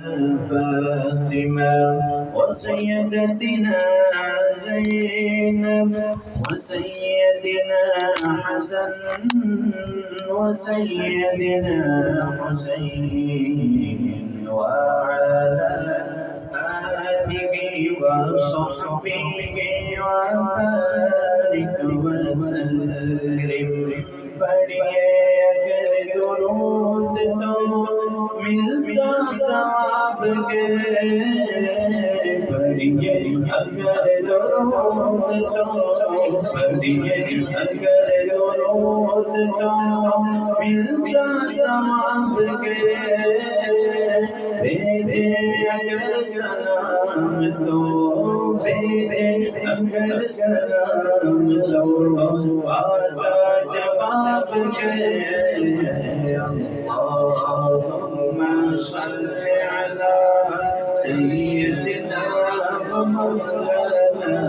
فاطمة وسيدتنا زينب وسيدنا حسن وسيدنا حسين وعلى آله وصحبه وبارك وسلم पढ़िए अगर दुरूद तो मिलता सवाब के पढ़िए अगर दुरूद तो पढ़िए अगर दुरूद तो मिलता सवाब के भेजे अगर सलाम तो भेजे अगर सलाम लो आता जवाब के अल्लाहुम्मा सल्ली अला सय्यिदिना व मौलाना